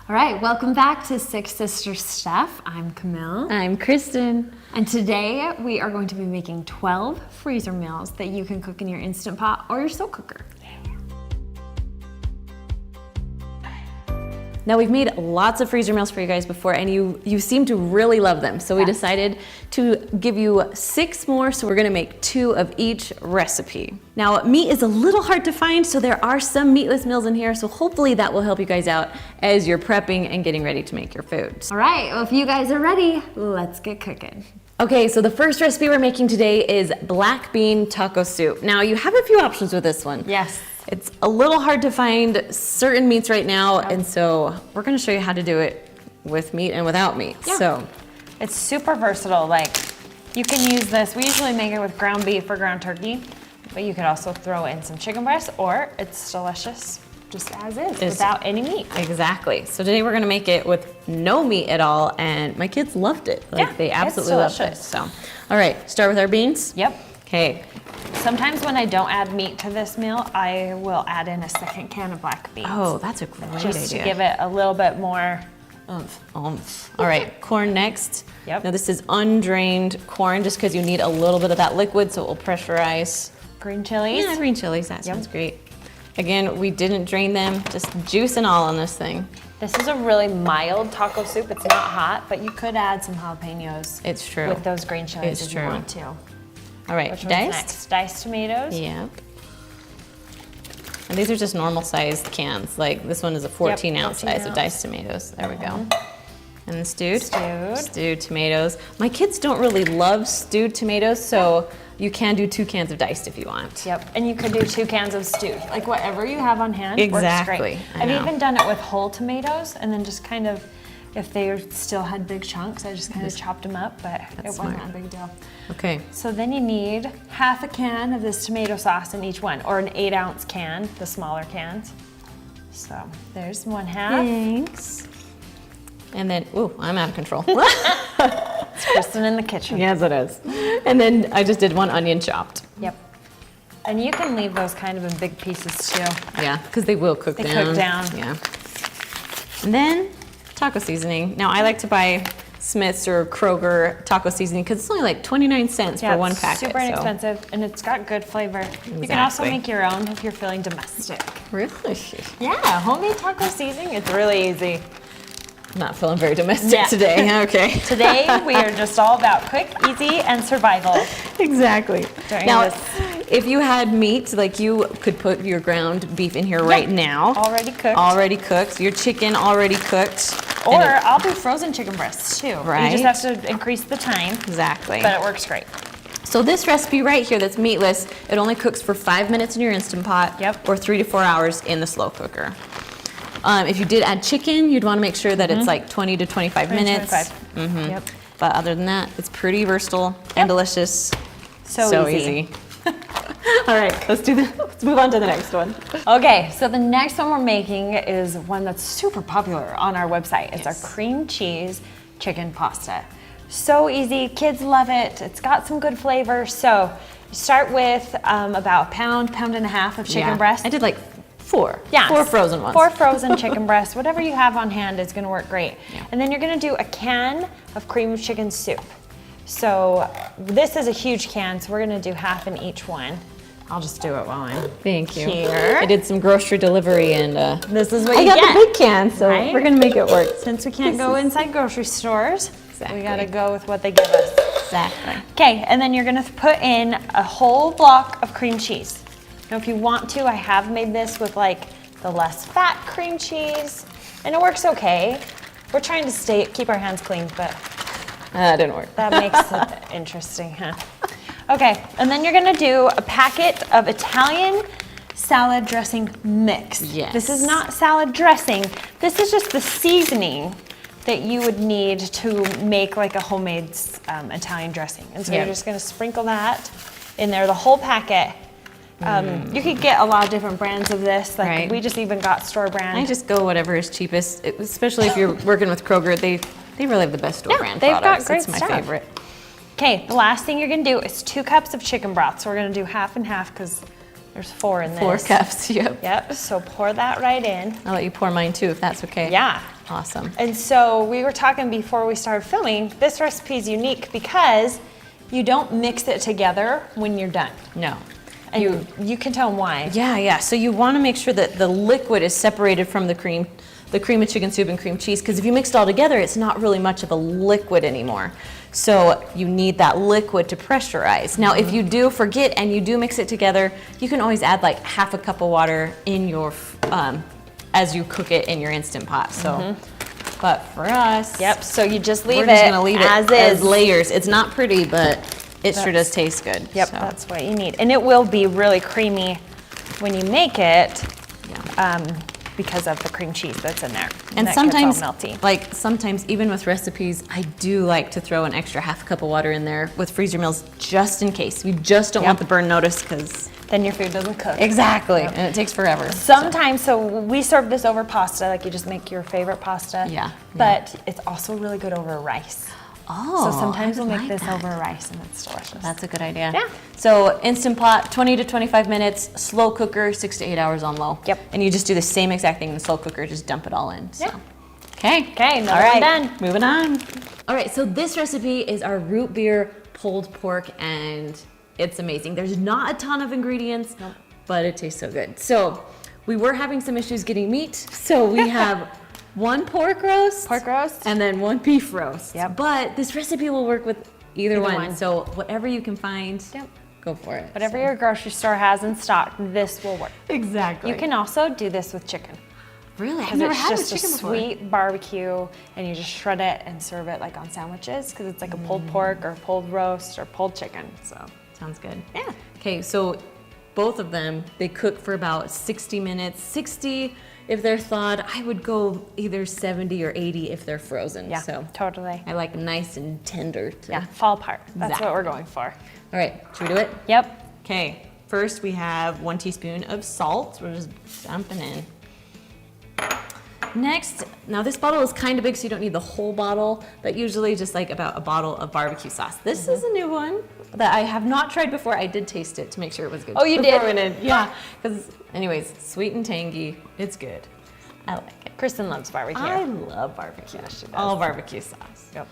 All right, welcome back to Six Sisters Stuff. I'm Camille. I'm Kristen. And today we are going to be making 12 freezer meals that you can cook in your Instant Pot or your slow cooker. Now we've made lots of freezer meals for you guys before and you seem to really love them. So we decided to give you 6 more, so we're gonna make 2 of each recipe. Now meat is a little hard to find, so there are some meatless meals in here, so hopefully that will help you guys out as you're prepping and getting ready to make your food. All right, well if you guys are ready, let's get cooking. Okay, so the first recipe we're making today is black bean taco soup. Now you have a few options with this one. Yes. It's a little hard to find certain meats right now, and so we're gonna show you how to do it with meat and without meat. Yeah. So it's super versatile. Like, you can use this. We usually make it with ground beef or ground turkey, but you could also throw in some chicken breast, or it's delicious just as is, without any meat. Exactly. So today we're gonna make it with no meat at all, and my kids loved it. Like, they absolutely loved it. So, all right, start with our beans? Yep. Okay. Sometimes when I don't add meat to this meal, I will add in a second can of black beans. Oh, that's a great idea. Just to give it a little bit more oomph. All right, corn next. Yep. Now this is undrained corn, just because you need a little bit of that liquid, so it will pressurize. Green chilies. Yeah, green chilies, that sounds great. Again, we didn't drain them, just juice and all on this thing. This is a really mild taco soup. It's not hot, but you could add some jalapenos. It's true. With those green chilies if you want to. All right, Which one's diced? next? Diced tomatoes. Yep. And these are just normal sized cans. Like this one is a 14 ounce size of diced tomatoes. There we go. And then stewed? Stewed tomatoes. My kids don't really love stewed tomatoes, so you can do 2 cans of diced if you want. Yep, and you could do 2 cans of stewed. Like whatever you have on hand works great. I've even done it with whole tomatoes, and then just kind of, if they still had big chunks, I just kind of chopped them up, but it wasn't a big deal. Okay. So then you need half a can of this tomato sauce in each one, or an 8 ounce can, the smaller cans. So there's 1/2. Thanks. And then, ooh, I'm out of control. It's Kristen in the kitchen. Yes, it is. And then I just did 1 onion chopped. Yep. And you can leave those kind of in big pieces too. Yeah, because they will cook down. They cook down. Yeah. And then taco seasoning. Now I like to buy Smith's or Kroger taco seasoning because it's only like 29 cents for 1 packet. Super inexpensive, and it's got good flavor. You can also make your own if you're feeling domestic. Really? Yeah, homemade taco seasoning, it's really easy. I'm not feeling very domestic today. Okay. Today we are just all about quick, easy, and survival. Exactly. Now, if you had meat, like you could put your ground beef in here right now. Already cooked. Already cooked. Your chicken already cooked. Or I'll do frozen chicken breasts too. Right. You just have to increase the time. Exactly. But it works great. So this recipe right here that's meatless, it only cooks for 5 minutes in your Instant Pot. Yep. Or 3 to 4 hours in the slow cooker. If you did add chicken, you'd want to make sure that it's like 20 to 25 minutes. 25. Yep. But other than that, it's pretty versatile and delicious. So easy. All right, let's move on to the next one. Okay, so the next one we're making is one that's super popular on our website. It's our cream cheese chicken pasta. So easy, kids love it. It's got some good flavor. So you start with about a pound and a half of chicken breast. I did like 4. Yeah. 4 frozen ones. 4 frozen chicken breasts. Whatever you have on hand is gonna work great. Yeah. And then you're gonna do a can of cream of chicken soup. So this is a huge can, so we're gonna do half in each one. I'll just do it while I'm Thank you. here. I did some grocery delivery and this is what I you got get. the big can, so we're gonna make it work. Since we can't go inside grocery stores, Exactly. we gotta go with what they give us. Exactly. Okay, and then you're gonna put in a whole block of cream cheese. Now if you want to, I have made this with like the less fat cream cheese, and it works okay. We're trying to keep our hands clean, but That didn't work. that makes it interesting, huh? Okay, and then you're gonna do a packet of Italian salad dressing mix. Yes. This is not salad dressing. This is just the seasoning that you would need to make like a homemade Italian dressing. And so you're just gonna sprinkle that in there, the whole packet. You could get a lot of different brands of this. Like we just even got store brand. I just go whatever is cheapest, especially if you're working with Kroger. They really have the best store brand they've products. got great It's my stuff. favorite. Okay, the last thing you're gonna do is 2 cups of chicken broth. So we're gonna do half and half because there's 4 in this. 4 cups, yep. Yep, so pour that right in. I'll let you pour mine too, if that's okay. Yeah. Awesome. And so we were talking before we started filming, this recipe is unique because you don't mix it together when you're done. No. And you can tell why. Yeah. So you want to make sure that the liquid is separated from the cream of chicken soup and cream cheese, because if you mix it all together, it's not really much of a liquid anymore. So you need that liquid to pressurize. Now, if you do forget and you do mix it together, you can always add like half a cup of water in your, as you cook it in your Instant Pot. So, but for us, Yep, so you just leave we're just it gonna leave as it as is. layers. It's not pretty, but it sure does taste good. Yep, so. that's what you need. And it will be really creamy when you make it. Because of the cream cheese that's in there. And that sometimes, gets all melty. like sometimes even with recipes, I do like to throw an extra half cup of water in there with freezer meals just in case. We just don't want the burn notice, because then your food doesn't cook. exactly, and it takes forever. Sometimes, so we serve this over pasta, like you just make your favorite pasta. Yeah. But it's also really good over rice. Oh, So sometimes I we'll make like this that. over rice and it's delicious. That's a good idea. Yeah. So Instant Pot, 20 to 25 minutes, slow cooker, 6 to 8 hours on low. Yep. And you just do the same exact thing in the slow cooker, just dump it all in. So. Yeah. Okay. Okay, another All right. one done. Moving on. All right, so this recipe is our root beer pulled pork, and it's amazing. There's not a ton of ingredients, but it tastes so good. So we were having some issues getting meat, so we have one pork roast, and then one beef roast. Yep. But this recipe will work with either one. one. So whatever you can find, Yep. go for it. Whatever your grocery store has in stock, this will work. Exactly. You can also do this with chicken. Really? I've Because never it's had just with chicken a before. sweet barbecue, and you just shred it and serve it like on sandwiches, because it's like a pulled pork or pulled roast or pulled chicken. So Sounds good. yeah. Okay, so both of them, they cook for about 60 minutes. 60 if they're thawed. I would go either 70 or 80 if they're frozen. Yeah, So totally. I like nice and tender. Yeah, fall apart. That's Exactly. what we're going for. All right, should we do it? Yep. Okay, first we have 1 teaspoon of salt. We're just dumping in. Next, now this bottle is kind of big, so you don't need the whole bottle, but usually just like about a bottle of barbecue sauce. This is a new one that I have not tried before. I did taste it to make sure it was good. Oh, you before did? we went in. Yeah, because anyways, sweet and tangy. It's good. I like it. Kristen loves barbecue. I love barbecue. she does. All barbecue sauce. Yep.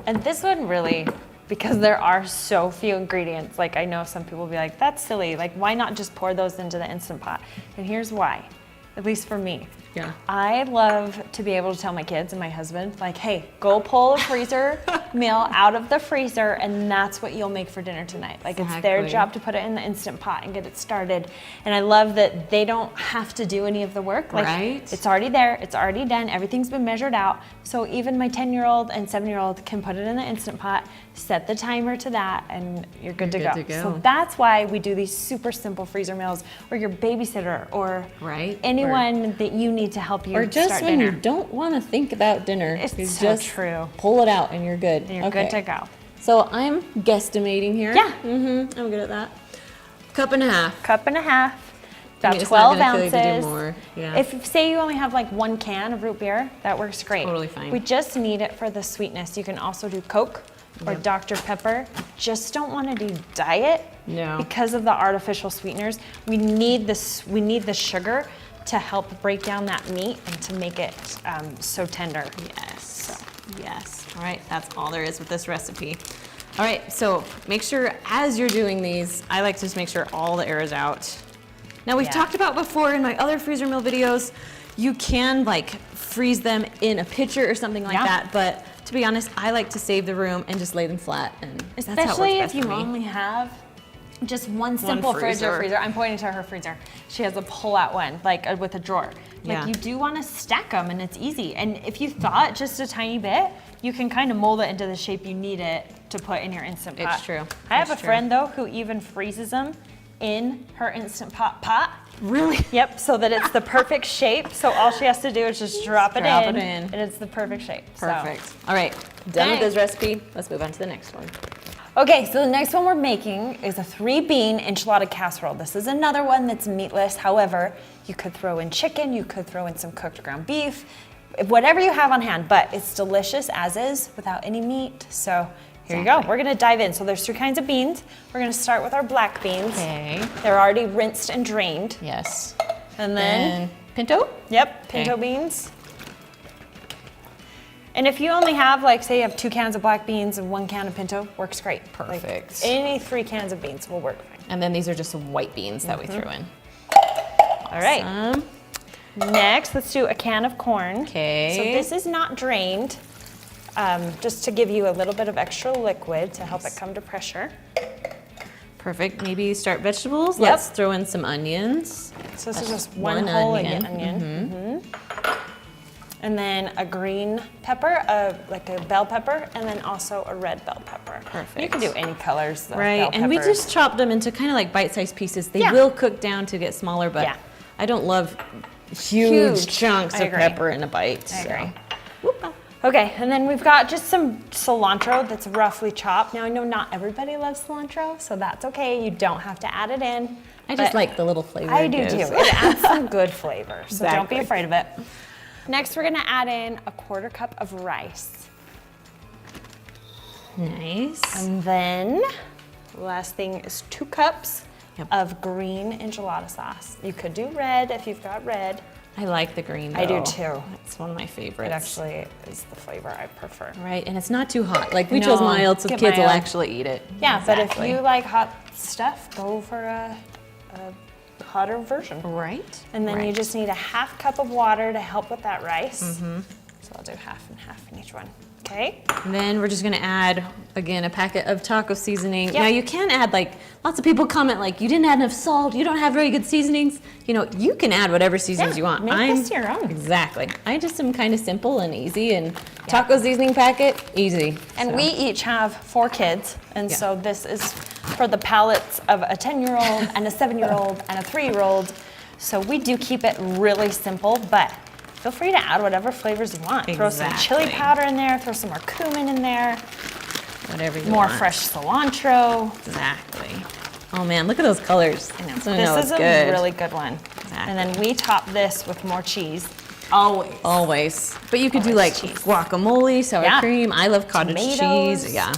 And this one really, because there are so few ingredients, like I know some people will be like, that's silly. Like, why not just pour those into the Instant Pot? And here's why, at least for me. Yeah. I love to be able to tell my kids and my husband, like, hey, go pull a freezer meal out of the freezer, and that's what you'll make for dinner tonight. Like, it's their Exactly. job to put it in the Instant Pot and get it started. And I love that they don't have to do any of the work. Like, Right. it's already there, it's already done, everything's been measured out. So even my 10-year-old and 7-year-old can put it in the Instant Pot, set the timer to that, and you're good to You're go. good to go. So that's why we do these super simple freezer meals, or your babysitter, or Right. anyone that you need to help you Or just start when dinner. you don't want to think about dinner. It's you so just true. pull it out and you're good. And you're good to go. So I'm guesstimating here. Yeah. I'm good at that. Cup and a half. Cup and a half, I about mean, it's not 12 gonna kill you to do ounces. more. Yeah. If say you only have like 1 can of root beer, that works great. Totally fine. We just need it for the sweetness. You can also do Coke or Dr. Pepper. Just don't want to do diet. No. Because of the artificial sweeteners. We need this. We need the sugar to help break down that meat and to make it so tender. Yes. Yes. All right. That's all there is with this recipe. All right. So make sure as you're doing these, I like to just make sure all the air is out. Now we've Yeah. talked about before in my other freezer meal videos, you can like freeze them in a pitcher or something like Yeah. that. But to be honest, I like to save the room and just lay them flat. And that's how it works Especially best if for you me. only have just one simple fridge or freezer. freezer. I'm pointing to her freezer. She has a pull-out one, like with a drawer. Like Yeah. you do want to stack them, and it's easy. And if you thaw it just a tiny bit, you can kind of mold it into the shape you need it to put in your Instant Pot. It's true. I have It's a true. friend though who even freezes them in her Instant Pot. Really? Yep, so that it's the perfect shape. So all she has to do is just drop it Drop in, it in. and it's the perfect shape. So. Perfect. All right. Done with Okay. this recipe. Let's move on to the next one. Okay, so the next one we're making is a 3-bean enchilada casserole. This is another one that's meatless. However, you could throw in chicken, you could throw in some cooked ground beef, whatever you have on hand, but it's delicious as is without any meat. So here you go. We're gonna dive in. So there's 3 kinds of beans. We're gonna start with our black beans. Okay. They're already rinsed and drained. Yes. And then, And pinto? yep, pinto Okay. beans. And if you only have, like, say you have 2 cans of black beans and 1 can of pinto, works great. Perfect. Like, any 3 cans of beans will work fine. And then these are just white beans that we threw in. All right. Next, let's do a can of corn. Okay. So this is not drained, just to give you a little bit of extra liquid to help it come to pressure. Perfect. Maybe start vegetables. Yep. Let's throw in some onions. So this is just one whole onion. And then a green pepper, like a bell pepper, and then also a red bell pepper. Perfect. You can do any colors of Right, bell and we peppers. just chopped them into kind of like bite-sized pieces. They Yeah. will cook down to get smaller, but Yeah. I don't love huge chunks I of agree. pepper in a bite. I agree. Whoop. Okay, and then we've got just some cilantro that's roughly chopped. Now I know not everybody loves cilantro, so that's okay. You don't have to add it in. I just but like the little flavor. I it do gives. too. It adds some good flavor, so don't be Exactly. afraid of it. Next, we're gonna add in a 1/4 cup of rice. Nice. And then, last thing is 2 cups Yep. of green enchilada sauce. You could do red if you've got red. I like the green though. I do too. It's one of my favorites. It actually is the flavor I prefer. Right, and it's not too hot. Like we No, chose mild, so the get kids will mild. actually eat it. Yeah, but if Exactly. you like hot stuff, go for a hotter version. Right. And then you right. just need a 1/2 cup of water to help with that rice. So I'll do 1/2 and 1/2 in each one. Okay. And then we're just gonna add, again, a packet of taco seasoning. Yep. Now you can add, like, lots of people comment like, you didn't add enough salt, you don't have very good seasonings. You know, you can add whatever seasonings Yeah, you want. make this your own. Exactly. I just am kind of simple and easy, and taco seasoning packet, easy. And So, we each have 4 kids, and Yeah. so this is for the palates of a 10-year-old and a 7-year-old and a 3-year-old. So we do keep it really simple, but feel free to add whatever flavors you want. Throw some chili Exactly. powder in there, throw some more cumin in there, whatever you more want. fresh cilantro. Exactly. Oh man, look at those colors. I know. So I know This it's is a good. really good one. And then we top this with more cheese. Always. But you could do like Always cheese. guacamole, sour Yeah. cream. I love cottage Tomatoes. cheese. Yeah.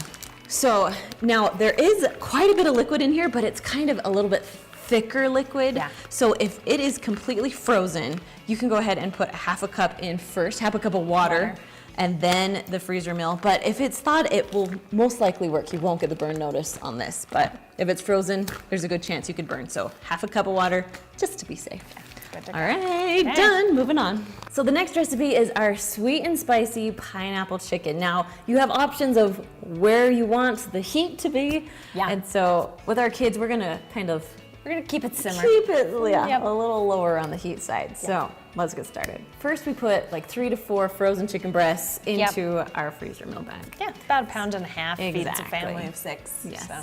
So now there is quite a bit of liquid in here, but it's kind of a little bit thicker liquid. Yeah. So if it is completely frozen, you can go ahead and put 1/2 cup in first, 1/2 cup of water, and then the freezer meal. But if it's thawed, it will most likely work. You won't get the burn notice on this. But if it's frozen, there's a good chance you could burn. So 1/2 cup of water, just to be safe. Good to All go. right, Okay. done. Moving on. So the next recipe is our sweet and spicy pineapple chicken. Now, you have options of where you want the heat to be. Yeah. And so with our kids, we're gonna kind of We're gonna keep it simmer. keep it Yep. a little lower on the heat side. So let's get started. First, we put like 3 to 4 frozen chicken breasts into our freezer meal bag. Yeah, about 1.5 pounds feeds a Exactly. family of 6. Yes. So.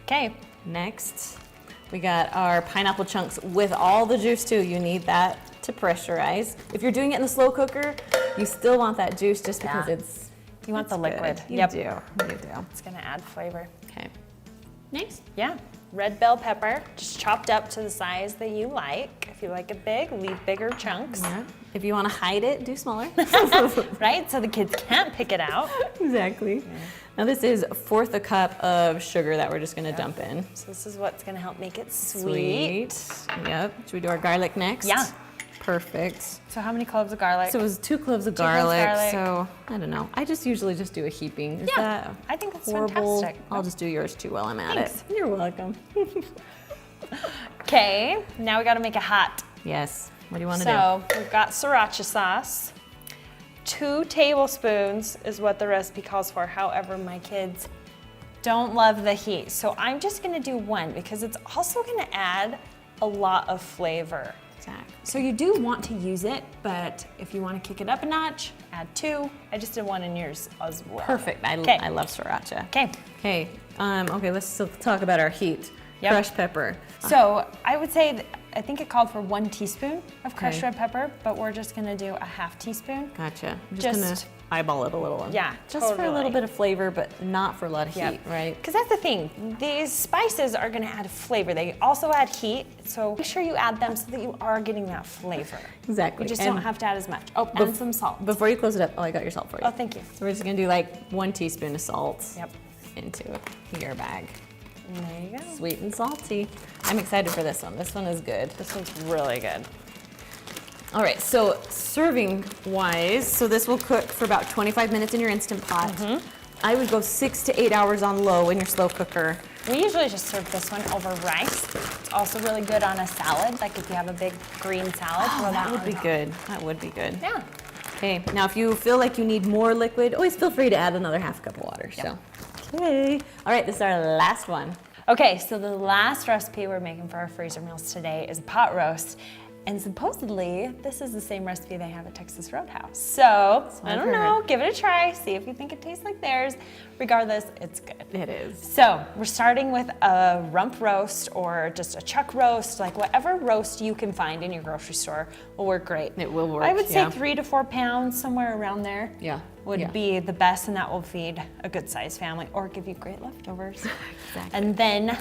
Okay. Next, we got our pineapple chunks with all the juice too. You need that to pressurize. If you're doing it in the slow cooker, you still want that juice just because Yeah. it's You want the good. liquid. You Yep. do. You do. It's gonna add flavor. Okay. Next. Yeah. Red bell pepper, just chopped up to the size that you like. If you like it big, leave bigger chunks. Yeah. If you want to hide it, do smaller. Right? So the kids can't pick it out. Exactly. Now this is 1/4 cup of sugar that we're just going to dump in. So this is what's gonna help make it sweet. Yep. Should we do our garlic next? Yeah. Perfect. So how many cloves of garlic? So it was 2 cloves of 2 cloves garlic. garlic. So I don't know. I just usually just do a heaping. Is Yeah, that I think that's horrible? fantastic. I'll just do yours too while I'm at Thanks. it. You're welcome. Okay, now we gotta make it hot. Yes. What do you want to So we've got sriracha sauce. 2 tablespoons is what the recipe calls for. However, my kids don't love the heat. So I'm just gonna do 1 because it's also gonna add a lot of flavor. Exactly. So you do want to use it, but if you want to kick it up a notch, add 2. I just did 1 in yours as well. Perfect. I love sriracha. Okay. Okay. Okay. Let's still talk about our heat. Yep. Crushed pepper. So I would say that I think it called for 1 teaspoon of crushed Okay. red pepper, but we're just gonna do a 1/2 teaspoon. Gotcha. I'm Just- gonna eyeball it a little. Yeah, Just for a little totally. bit of flavor, but not for a lot of Yep. heat, right? Because that's the thing, these spices are gonna add flavor. They also add heat, so make sure you add them so that you are getting that flavor. Exactly. You just And don't have to add as much. Oh, and some salt. Before you close it up, oh, I got your salt for you. Oh, thank you. So we're just gonna do like 1 teaspoon of salt Yep. into your bag. And there you go. Sweet and salty. I'm excited for this one. This one is good. This one's really good. All right, so serving wise, so this will cook for about 25 minutes in your Instant Pot. I would go 6 to 8 hours on low in your slow cooker. We usually just serve this one over rice. It's also really good on a salad, like if you have a big green salad. Oh, that would be good. That would be good. Yeah. Okay, now if you feel like you need more liquid, always feel free to add another half cup of water. Yep. So, okay. All right, this is our last one. Okay, so the last recipe we're making for our freezer meals today is a pot roast. And supposedly, this is the same recipe they have at Texas Roadhouse. So, I don't know, give it a try, see if you think it tastes like theirs. Regardless, it's good. It is. So, we're starting with a rump roast or just a chuck roast, like whatever roast you can find in your grocery store will work great. It will work, I would say yeah. 3 to 4 pounds, somewhere around there. Yeah. Would be the best, and that will feed a good sized family or give you great leftovers. Exactly. And then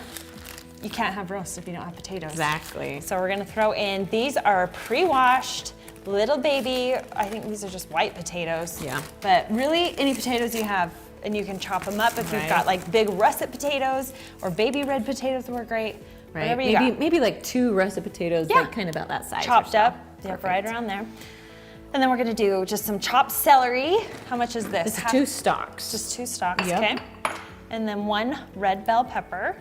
you can't have roast if you don't have potatoes. Exactly. So we're gonna throw in, these are pre-washed, little baby, I think these are just white potatoes. Yeah. But really, any potatoes you have, and you can chop them up if you've Right. got like big russet potatoes or baby red potatoes work great. Right. Whatever you got. Maybe like 2 russet potatoes, Yeah. like kind of about that size. Chopped or so. up, yep, right around there. And then we're gonna do just some chopped celery. How much is this? This is 2 stalks. Just 2 stalks, Yep. okay? And then 1 red bell pepper.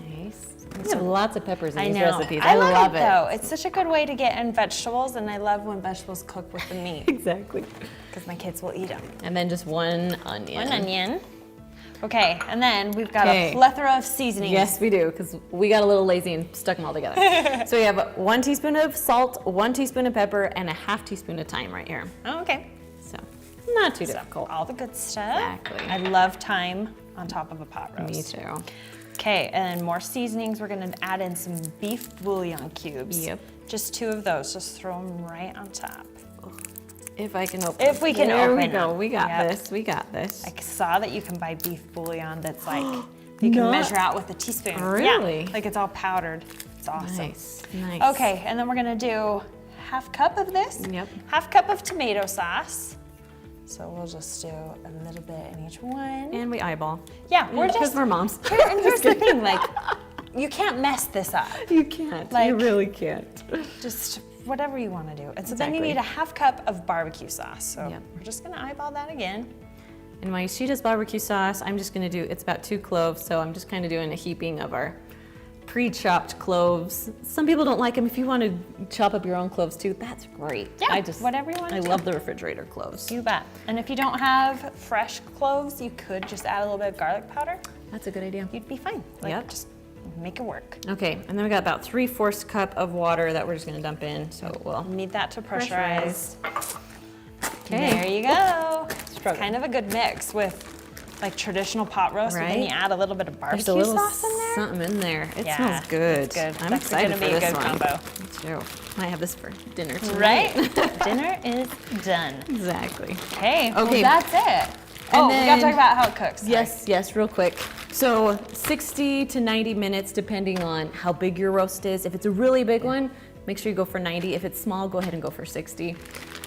Nice. We have lots of peppers in I these know. recipes. I love it though. It's such a good way to get in vegetables, and I love when vegetables cook with the meat Exactly. because my kids will eat them. And then just 1 onion. 1 onion. Okay, and then we've got Okay. a plethora of seasonings. Yes, we do, because we got a little lazy and stuck them all together. So we have 1 teaspoon of salt, 1 teaspoon of pepper, and a half teaspoon of thyme right here. Oh, okay. So not too difficult. All the good stuff. Exactly. I love thyme on top of a pot roast. Me too. Okay, and more seasonings. We're gonna add in some beef bouillon cubes. Yep. Just 2 of those. Just throw them right on top. If I can open. If we can there open we go. them. We got Yep. this. We got this. I saw that you can buy beef bouillon that's like, you can Not- measure out with a teaspoon. Really? Yeah, like it's all powdered. It's awesome. Nice. Nice. Okay, and then we're gonna do half cup of this. Yep. Half cup of tomato sauce. So we'll just do a little bit in each one. And we eyeball. Yeah, we're Because just, we're moms. and here's the thing, like, you can't mess this up. You can't. Like- you really can't. Just whatever you wanna do. And so then you Exactly. need a half cup of barbecue sauce. So Yep. we're just gonna eyeball that again. And while she does barbecue sauce, I'm just gonna do, it's about 2 cloves, so I'm just kind of doing a heaping of our pre-chopped cloves. Some people don't like them. If you want to chop up your own cloves too, that's great. Yeah, whatever you want to I do. love the refrigerator cloves. You bet. And if you don't have fresh cloves, you could just add a little bit of garlic powder. That's a good idea. You'd be fine. Like, Yep. just make it work. Okay, and then we got about 3/4 cup of water that we're just gonna dump in, so we'll Need that to pressurize. Okay. There you go. It's Struggle. kind of a good mix with like traditional pot roast, but then Right. you add a little bit of There's barbecue a little sauce in there. something in there. It Yeah, smells good. it's good. I'm That's excited gonna be for a this good one. combo. Me too. Might have this for dinner tonight. Right? Dinner is done. Exactly. Okay, Okay. well, that's it. And Oh, we gotta then- talk about how it cooks. Sorry. Yes, real quick. So 60 to 90 minutes, depending on how big your roast is. If it's a really big one, make sure you go for 90. If it's small, go ahead and go for 60.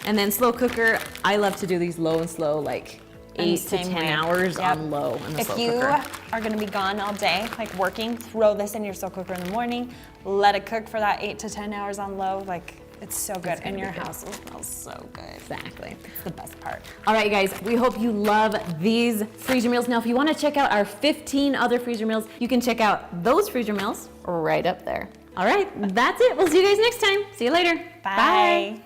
And then slow cooker, I love to do these low and slow, like I'm the 8 to same 10 way. hours Yep. on low in the If slow you cooker. are gonna be gone all day, like working, throw this in your slow cooker in the morning, let it cook for that 8 to 10 hours on low. Like, it's so good. And your house will smell so good. Exactly. It's the best part. All right, guys, we hope you love these freezer meals. Now, if you want to check out our 15 other freezer meals, you can check out those freezer meals right up there. All right, that's it. We'll see you guys next time. See you later. Bye.